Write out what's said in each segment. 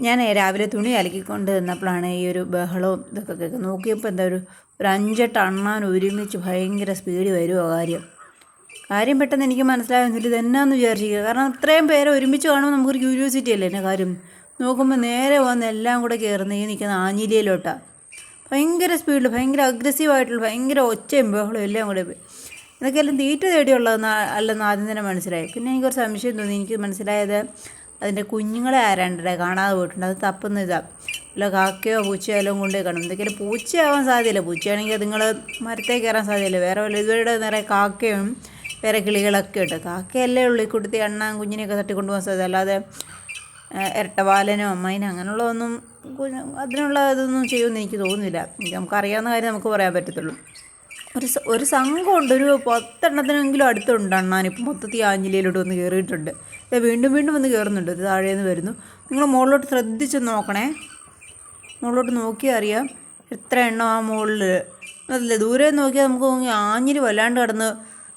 ഞാൻ രാവിലെ തുണി അലക്കിക്കൊണ്ട് നിന്നപ്പോഴാണ് ഈ ഒരു ബഹളവും ഇതൊക്കെ കേൾക്കുന്നത്. നോക്കിയപ്പോൾ എന്താ ഒരു 5-8 അണ്ണാൻ ഒരുമിച്ച് ഭയങ്കര സ്പീഡ് വരുമോ കാര്യം പെട്ടെന്ന് എനിക്ക് മനസ്സിലാകുന്നില്ല ഇതെന്നാന്ന് വിചാരിച്ചിരിക്കുക. കാരണം അത്രയും പേരെ ഒരുമിച്ച് കാണുമ്പോൾ നമുക്കൊരു ക്യൂരിയോസിറ്റി അല്ലേ എന്നെ കാര്യം. നോക്കുമ്പോൾ നേരെ വന്ന് എല്ലാം കൂടെ കയറുന്ന ഈ നിൽക്കുന്ന ആഞ്ഞിലിയിലോട്ടാണ്. ഭയങ്കര സ്പീഡിൽ ഭയങ്കര അഗ്രസീവായിട്ടുള്ള ഭയങ്കര ഒച്ചയും ബഹളവും എല്ലാം കൂടെ. ഇതൊക്കെയെല്ലാം തീറ്റ തേടിയുള്ളത് അല്ലെന്ന് ആദ്യം തന്നെ മനസ്സിലായി. പിന്നെ എനിക്കൊരു സംശയം തോന്നി. എനിക്ക് മനസ്സിലായത് അതിൻ്റെ കുഞ്ഞുങ്ങളെ ആരാണ്ടേ കാണാതെ പോയിട്ടുണ്ട്. അത് തപ്പുന്ന ഇതാണ്. അല്ല കാക്കയോ പൂച്ചയോ എല്ലാം കൊണ്ടേ കാണും. എന്തൊക്കെയാലും പൂച്ചയാവാൻ സാധ്യതയില്ല. പൂച്ചയാണെങ്കിൽ അതുങ്ങൾ മരത്തേ കയറാൻ സാധ്യതയില്ല. വേറെ വല്ല ഇതുവരെ നിറയെ കാക്കയും വേറെ കിളികളൊക്കെ ഉണ്ട്. കാക്കയല്ലേ ഉള്ളൂ ഈ കുടുത്തി അണ്ണാൻ കുഞ്ഞിനെയൊക്കെ തട്ടിക്കൊണ്ടുപോകാൻ സാധ്യത. അല്ലാതെ ഇരട്ടവാലനോ അമ്മയിനോ അങ്ങനെയുള്ളതൊന്നും അതിനുള്ള ഇതൊന്നും ചെയ്യുമെന്ന് എനിക്ക് തോന്നുന്നില്ല. നമുക്കറിയാവുന്ന കാര്യം നമുക്ക് പറയാൻ പറ്റത്തുള്ളൂ. ഒരു സംഘമുണ്ട്, ഒരു 10 എണ്ണത്തിനെങ്കിലും അടുത്തുണ്ട് അണ്ണാൻ. ഇപ്പം മൊത്തത്തിൽ ആഞ്ഞിലിയിലോട്ട് വന്ന് കയറിയിട്ടുണ്ട്. വീണ്ടും വീണ്ടും വന്ന് കയറുന്നുണ്ട്. ഇത് താഴേന്ന് വരുന്നു. നിങ്ങൾ മുകളിലോട്ട് ശ്രദ്ധിച്ച് നോക്കണേ. മുകളിലോട്ട് നോക്കിയാൽ അറിയാം എത്ര എണ്ണം ആ മുകളിൽ. അതല്ല ദൂരെ നോക്കിയാൽ നമുക്ക് ആഞ്ഞിലി വല്ലാണ്ട് കിടന്ന്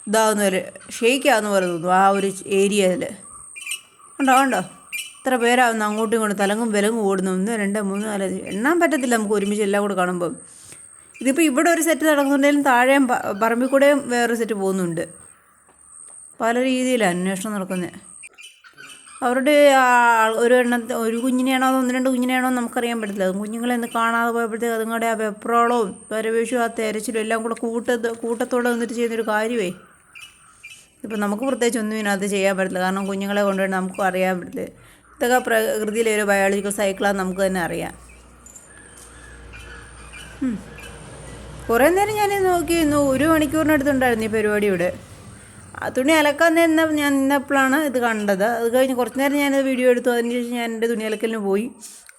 ഇതാകുന്ന പോലെ ഷെയ്ക്കാവുന്ന പോലെ തോന്നും ആ ഒരു ഏരിയയിൽ. കണ്ടോ ഇത്ര പേരാവുന്നു അങ്ങോട്ടും ഇങ്ങോട്ടും തലങ്ങും വിലങ്ങും ഓടുന്നു. 1 2 3 4 എണ്ണാൻ പറ്റത്തില്ല നമുക്ക് ഒരുമിച്ച് എല്ലാം കൂടെ കാണുമ്പം. ഇതിപ്പോൾ ഇവിടെ ഒരു സെറ്റ് നടക്കുന്നുണ്ടെങ്കിലും താഴെയും പറമ്പിൽ കൂടെയും വേറൊരു സെറ്റ് പോകുന്നുണ്ട്. പല രീതിയിലാണ് അന്വേഷണം നടക്കുന്നത്. അവരുടെ ഒരു കുഞ്ഞിനെയാണോ 1-2 കുഞ്ഞിനെയാണോ നമുക്കറിയാൻ പറ്റില്ല. കുഞ്ഞുങ്ങളെ ഒന്ന് കാണാതെ പോയപ്പോഴത്തേക്ക് അതുങ്ങളുടെ ആ വെപ്രാളവും പരവേശവും ആ തെരച്ചിലും എല്ലാം കൂടെ കൂട്ടത്തോടെ വന്നിട്ട് ചെയ്യുന്നൊരു കാര്യമേ. ഇപ്പം നമുക്ക് പ്രത്യേകിച്ച് ഒന്നും ഇതിനകത്ത് ചെയ്യാൻ പറ്റില്ല. കാരണം കുഞ്ഞുങ്ങളെ കൊണ്ടുപോയി നമുക്കും അറിയാൻ പറ്റില്ല. ഇതൊക്കെ പ്രകൃതിയിലെ ഒരു ബയോളജിക്കൽ സൈക്കിളാന്ന് നമുക്ക് തന്നെ അറിയാം. കുറേ നേരം ഞാൻ നോക്കി. 1 മണിക്കൂറിനടുത്തുണ്ടായിരുന്നു ഈ പരിപാടി ഇവിടെ. തുണി അലക്കാൻ ഞാൻ നിന്നപ്പോഴാണ് ഇത് കണ്ടത്. അത് കഴിഞ്ഞ് കുറച്ച് നേരം ഞാനത് വീഡിയോ എടുത്തു. അതിന് ശേഷം ഞാൻ എൻ്റെ തുണി അലക്കലിന് പോയി.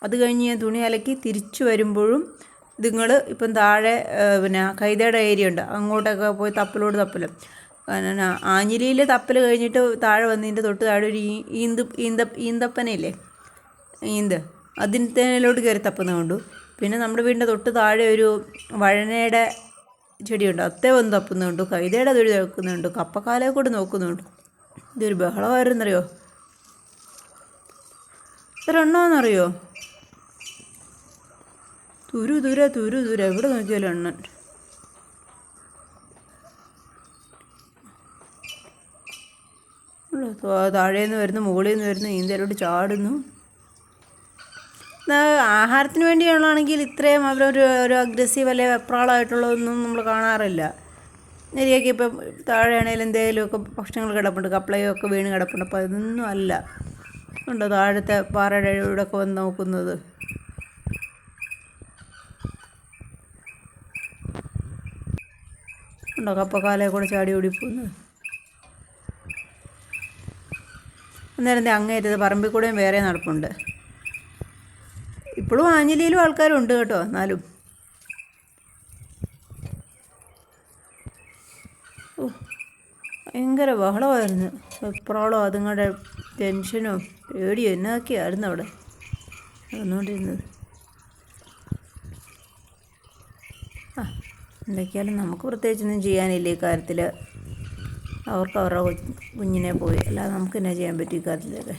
അത് കഴിഞ്ഞ് ഞാൻ തുണി അലക്കി തിരിച്ചു വരുമ്പോഴും ഇതുങ്ങൾ ഇപ്പം താഴെ പിന്നെ കൈതയുടെ ഏരിയ ഉണ്ട്, അങ്ങോട്ടൊക്കെ പോയി തപ്പലും. ആഞ്ഞിലിയിൽ തപ്പൽ കഴിഞ്ഞിട്ട് താഴെ വന്നതിൻ്റെ തൊട്ട് താഴെ ഒരു ഈന്തപ്പനയില്ലേ, അതിനോട്ട് കയറി തപ്പുന്നത് കണ്ടു. പിന്നെ നമ്മുടെ വീടിൻ്റെ തൊട്ട് താഴെ ഒരു വഴനയുടെ ചെടിയുണ്ട്, അത്തേ വന്ന് തപ്പുന്നുണ്ട്. കൈതയുടെ തൊടി നോക്കുന്നുണ്ട്. കപ്പക്കാലയെ കൂടെ നോക്കുന്നുണ്ട്. ഇതൊരു ബഹളമായിരുന്നറിയോ. ഇത്ര എണ്ണമാണെന്നറിയോ. തുരു എവിടെ നോക്കിയാലും എണ്ണൻ. താഴേന്ന് വരുന്നു, മുകളിൽ നിന്ന് വരുന്നു, ഈന്തയിലോട്ട് ചാടുന്നു. ആഹാരത്തിന് വേണ്ടിയുള്ളതാണെങ്കിൽ ഇത്രയും അവരൊരു അഗ്രസീവ് അല്ലെ വെപ്രാളമായിട്ടുള്ളതൊന്നും നമ്മൾ കാണാറില്ല. ശരിയാക്കി ഇപ്പം താഴെയാണെങ്കിലും എന്തെങ്കിലുമൊക്കെ ഭക്ഷണങ്ങൾ കിടപ്പുണ്ട്, കപ്പളയോ ഒക്കെ വീണ് കിടപ്പുണ്ട്. അപ്പോൾ അതൊന്നും അല്ല. ഉണ്ടോ താഴത്തെ പാറയുടെ ഇവിടെയൊക്കെ വന്ന് നോക്കുന്നത്. ഉണ്ടോ കപ്പക്കാലയെ കൂടെ ചാടി ഓടിപ്പോകുന്നത്. അന്നേരം അങ്ങേറ്റത് പറമ്പിൽ കൂടെയും വേറെ നടപ്പുണ്ട്. ഇപ്പോഴും ആഞ്ഞിലിയിലും ആൾക്കാരുണ്ട് കേട്ടോ. എന്നാലും ഭയങ്കര ബഹളമായിരുന്നു. വെപ്രാളോ അതുങ്ങളുടെ ടെൻഷനോ പേടിയോ എന്നൊക്കെയായിരുന്നു അവിടെ വന്നുകൊണ്ടിരുന്നത്. എന്തൊക്കെയാലും നമുക്ക് പ്രത്യേകിച്ചൊന്നും ചെയ്യാനില്ല ഈ കാര്യത്തിൽ. അവർക്ക് അവരുടെ കുഞ്ഞിനെ പോയി, അല്ലാതെ നമുക്ക് എന്നാ ചെയ്യാൻ പറ്റും ഈ കാര്യത്തിലൊക്കെ.